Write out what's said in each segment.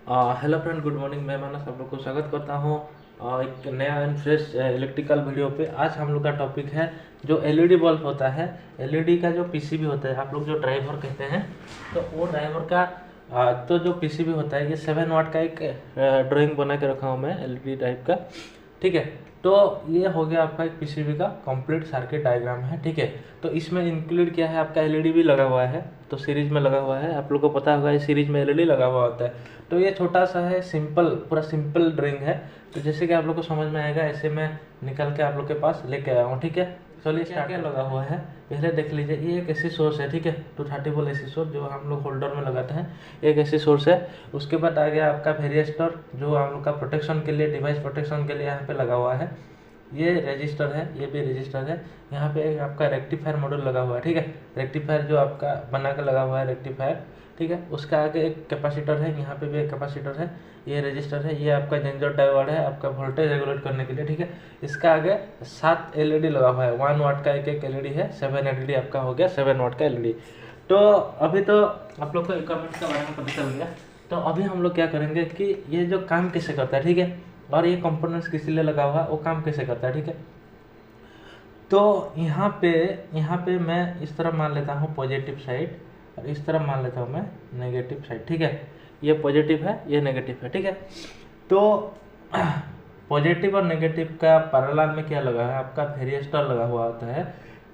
Hello friend, good morning. मैं मानस आप लोग को स्वागत करता हूँ एक नया एंड फ्रेश इलेक्ट्रिकल वीडियो पे। आज हम लोग का टॉपिक है जो एलईडी बल्ब होता है, एलईडी का जो पीसीबी होता है, आप लोग जो ड्राइवर कहते हैं, तो वो ड्राइवर का तो जो पीसीबी होता है, ये 7 वाट का एक ड्राइंग बना के रखा हूँ मैं एलईडी टाइप का। ठीक है, तो ये हो गया आपका एक पीसीबी का कंप्लीट सर्किट डायग्राम है। ठीक है, तो इसमें इंक्लूड किया है आपका एलईडी भी लगा हुआ है, तो सीरीज में लगा हुआ है। आप लोग को पता होगा ये सीरीज में एलईडी लगा हुआ होता है। तो ये छोटा सा है, सिंपल, पूरा सिंपल ड्राइंग है। तो जैसे कि आप लोग को समझ में आएगा, ऐसे मैं निकल के आप लोग के पास लेके आया हूँ। ठीक है, चलिए क्या क्या लगा हुआ है पहले देख लीजिए। ये एक एसी सोर्स है, ठीक है, 230 वोल्ट एसी सोर्स जो हम लोग होल्डर में लगाते हैं, एक एसी सोर्स है। उसके बाद आ गया आपका वेरिएस्टर, जो हम लोग का प्रोटेक्शन के लिए, डिवाइस प्रोटेक्शन के लिए यहाँ पे लगा हुआ है। ये रजिस्टर है, ये भी रजिस्टर है। यहाँ पे आपका रेक्टिफायर मॉड्यूल लगा हुआ है। ठीक है, रेक्टिफायर जो आपका बना के लगा हुआ है रेक्टिफायर। ठीक है, उसका आगे एक कैपेसिटर है, यहाँ पे भी एक कैपेसिटर है। ये रजिस्टर है, ये आपका जेंजर डायोड है आपका वोल्टेज रेगुलेट करने के लिए। ठीक है, इसका आगे 7 एलईडी लगा हुआ है, 1 वाट का एक एक एलईडी है, 7 एलईडी आपका हो गया 7 वाट का एलईडी। तो अभी तो आप लोग को इक्विपमेंट के बारे में पता चल गया। तो अभी हम लोग क्या करेंगे कि ये जो काम कैसे करता है, ठीक है, और ये कंपोनेंट्स किस लिए लगा हुआ है, वो काम कैसे करता है। ठीक है, तो यहाँ पे मैं इस तरह मान लेता हूँ पॉजिटिव साइड, और इस तरह मान लेता हूँ मैं नेगेटिव साइड। ठीक है, ये पॉजिटिव है, ये नेगेटिव है। ठीक है, तो पॉजिटिव और नेगेटिव का पैरेलल में क्या लगा है, आपका वेरिएस्टर लगा हुआ होता है।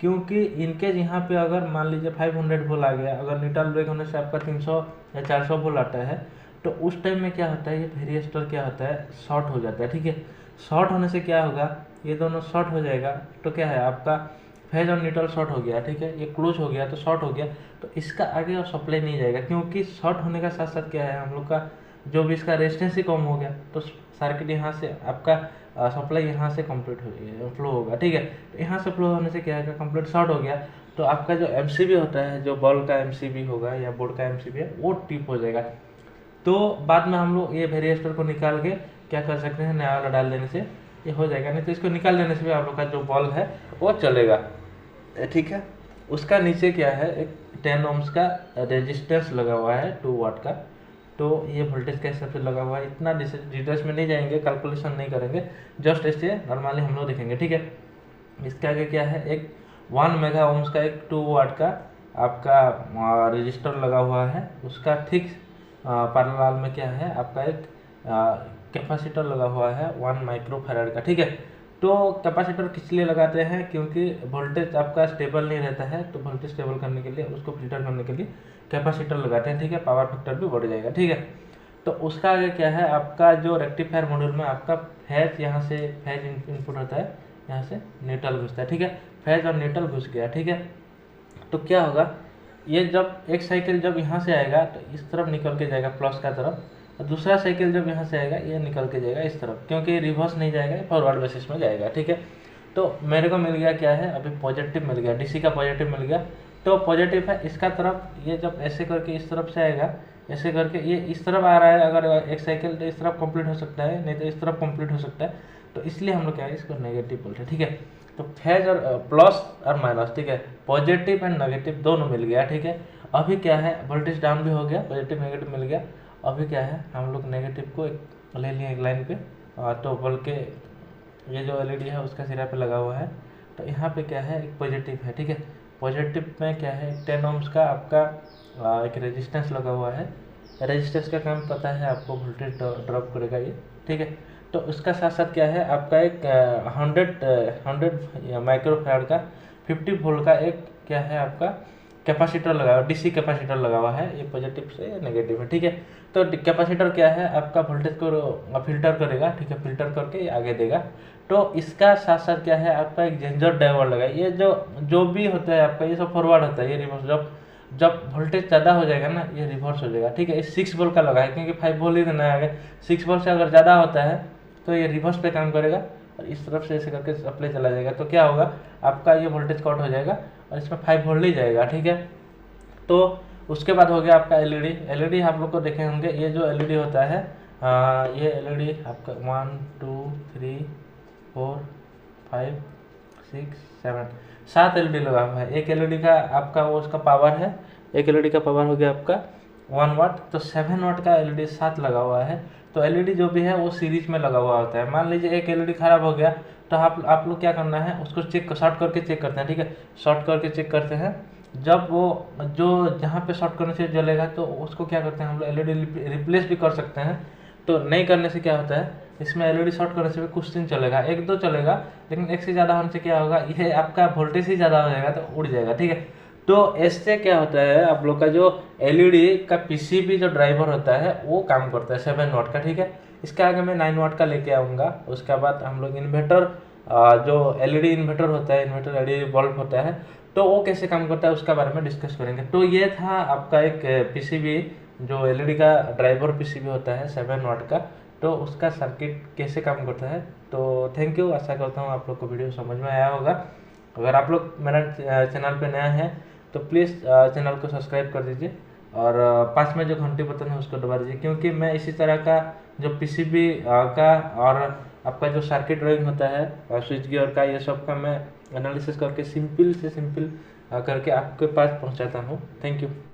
क्योंकि इनकेस यहाँ पे अगर मान लीजिए 500 वोल्ट आ गया, अगर न्यूट्रल ब्रेक होने से आपका 300 या 400 वोल्ट आता है, तो उस टाइम में क्या होता है, ये वेरिएस्टर क्या होता है, शॉर्ट हो जाता है। ठीक है, शॉर्ट होने से क्या होगा, ये दोनों शॉर्ट हो जाएगा, तो क्या है आपका फेज और न्यूट्रल शॉर्ट हो गया। ठीक है, ये क्लोज हो गया तो शॉर्ट हो गया, तो इसका आगे और सप्लाई नहीं जाएगा। क्योंकि शॉर्ट होने का साथ साथ क्या है, हम लोग का जो भी इसका रेजिस्टेंस ही कम हो गया, तो सर्किट यहाँ से आपका सप्लाई यहाँ से कंप्लीट हो फ्लो होगा। ठीक है, तो यहाँ से फ्लो होने से क्या है, कंप्लीट शॉर्ट हो गया, तो आपका जो एमसीबी होता है, जो बल्ब का एमसीबी होगा या बोर्ड का एमसीबी है, वो टिप हो जाएगा। तो बाद में हम लोग ये वेरिएस्टर को निकाल के क्या कर सकते हैं, नया वाला डाल देने से ये हो जाएगा। नहीं तो इसको निकाल देने से भी आप लोग का जो बल्ब है वो चलेगा। ठीक है, उसका नीचे क्या है, एक 10 ohms का रेजिस्टेंस लगा हुआ है 2 वाट का। तो ये वोल्टेज के हिसाब से लगा हुआ है, इतना डिटेल्स में नहीं जाएंगे, कैलकुलेशन नहीं करेंगे, जस्ट ऐसे नॉर्मली हम लोग देखेंगे। ठीक है, इसके आगे क्या है, एक 1 मेगा ओम्स का एक 2 वाट का आपका रजिस्टर लगा हुआ है। उसका ठीक पैरेलल में क्या है, आपका एक कैपेसिटर लगा हुआ है 1 माइक्रो फैराड का। ठीक है, तो कैपेसिटर किस लिए लगाते हैं, क्योंकि वोल्टेज आपका स्टेबल नहीं रहता है, तो वोल्टेज स्टेबल करने के लिए, उसको फिल्टर करने के लिए कैपेसिटर लगाते हैं। ठीक है, पावर फैक्टर भी बढ़ जाएगा। ठीक है, तो उसका आगे क्या है, आपका जो रेक्टिफायर मॉड्यूल में आपका फेज, यहाँ से फेज इनपुट होता है, यहाँ से न्यूट्रल घुसता है। ठीक है, फेज और न्यूट्रल घुस गया। ठीक है, तो क्या होगा, ये जब एक साइकिल जब यहाँ से आएगा तो इस तरफ निकल के जाएगा प्लस का तरफ, और दूसरा साइकिल जब यहाँ से आएगा ये निकल के जाएगा इस तरफ, क्योंकि रिवर्स नहीं जाएगा, फॉरवर्ड बेसिस में जाएगा। ठीक है, तो मेरे को मिल गया क्या है, अभी पॉजिटिव मिल गया, डीसी का पॉजिटिव मिल गया। तो पॉजिटिव है इसका तरफ, ये जब ऐसे करके इस तरफ से आएगा, ऐसे करके ये इस तरफ आ रहा है, अगर एक साइकिल तो इस तरफ कंप्लीट हो सकता है, नहीं तो इस तरफ कंप्लीट हो सकता है, तो इसलिए हम लोग क्या है, इसको नेगेटिव बोलते हैं। ठीक है, तो फेज और प्लस और माइनस, ठीक है, पॉजिटिव एंड नेगेटिव दोनों मिल गया। ठीक है, अभी क्या है, वोल्टेज डाउन भी हो गया, पॉजिटिव नेगेटिव मिल गया। अभी क्या है, हम लोग नेगेटिव को ले लिए एक लाइन पे, तो बल्ब के ये जो एलईडी है उसका सिरा पे लगा हुआ है, तो यहाँ पे क्या है, एक पॉजिटिव है। ठीक है, पॉजिटिव में क्या है, 10 ohms का आपका एक रेजिस्टेंस लगा हुआ है। रेजिस्टेंस का काम पता है आपको, वोल्टेज ड्रॉप करेगा ये। ठीक है, तो उसका साथ साथ क्या है, आपका एक 100 माइक्रोफैराड का 50 वोल्ट का एक क्या है, आपका कैपेसिटर लगा हुआ, डीसी कैपेसिटर लगा हुआ है। ये पॉजिटिव से नेगेटिव है। ठीक है, तो कैपेसिटर क्या है, आपका वोल्टेज को फिल्टर करेगा। ठीक है, फिल्टर करके आगे देगा। तो इसका साथ साथ क्या है, आपका एक जेंजर डायोड लगा है। ये जो जो भी होता है आपका, ये सब फॉरवर्ड होता है, ये रिवर्स, जब जब वोल्टेज ज़्यादा हो जाएगा ना, ये रिवर्स हो जाएगा। ठीक है, ये 6 वोल्ट का लगा है, क्योंकि 5 वोल्ट ही देना है। 6 वोल्ट से अगर ज़्यादा होता है तो ये रिवर्स पे काम करेगा, और इस तरफ से ऐसे करके सप्लाई चला जाएगा। तो क्या होगा, आपका ये वोल्टेज कट हो जाएगा और इसमें 5 वोल्ट ही जाएगा। ठीक है, तो उसके बाद हो गया आपका एलईडी। एलईडी आप लोग को देखे होंगे, ये जो एलईडी होता है, ये एलईडी आपका 1 2 3 4 5 6 7 एलईडी लगा हुआ है। एक एलईडी का आपका वो उसका पावर है, एक एलईडी का पावर हो गया आपका 1 वाट, तो 7 वाट का एलईडी साथ लगा हुआ है। तो एलईडी जो भी है वो सीरीज में लगा हुआ होता है। मान लीजिए एक एलईडी खराब हो गया, तो आप लोग क्या करना है, उसको शॉर्ट करके चेक करते हैं, ठीक है। शॉर्ट करके चेक करते हैं, जब वो जो जहाँ पे शॉर्ट करने से जलेगा तो उसको क्या करते हैं हम लोग, एलईडी रिप्लेस भी कर सकते हैं। तो नहीं करने से क्या होता है, इसमें एलईडी शॉर्ट करने से भी कुछ दिन चलेगा, 1-2 चलेगा, लेकिन एक से ज़्यादा होने से क्या होगा, ये आपका वोल्टेज ही ज़्यादा हो जाएगा तो उड़ जाएगा, ठीक है। तो इससे क्या होता है, आप लोग का जो एलईडी का पीसीबी जो ड्राइवर होता है वो काम करता है 7 वाट का, ठीक है। इसके आगे मैं 9 वाट का लेके आऊँगा। उसके बाद हम लोग इन्वर्टर, जो एलईडी इन्वर्टर होता है, इन्वर्टर एलईडी बल्ब होता है, तो वो कैसे काम करता है उसके बारे में डिस्कस करेंगे। तो ये था आपका एक पीसीबी, जो एलईडी का ड्राइवर पीसीबी होता है 7 वाट का, तो उसका सर्किट कैसे काम करता है। तो थैंक यू, आशा करता हूँ आप लोग को वीडियो समझ में आया होगा। अगर आप लोग मेरा चैनल पे नया है तो प्लीज़ चैनल को सब्सक्राइब कर दीजिए, और पास में जो घंटी बटन है उसको दबा दीजिए, क्योंकि मैं इसी तरह का जो पीसीबी का और आपका जो सर्किट ड्राइंग होता है स्विच गियर का, ये सब का मैं एनालिसिस करके सिंपल से सिंपल करके आपके पास पहुंचाता हूं। Thank you.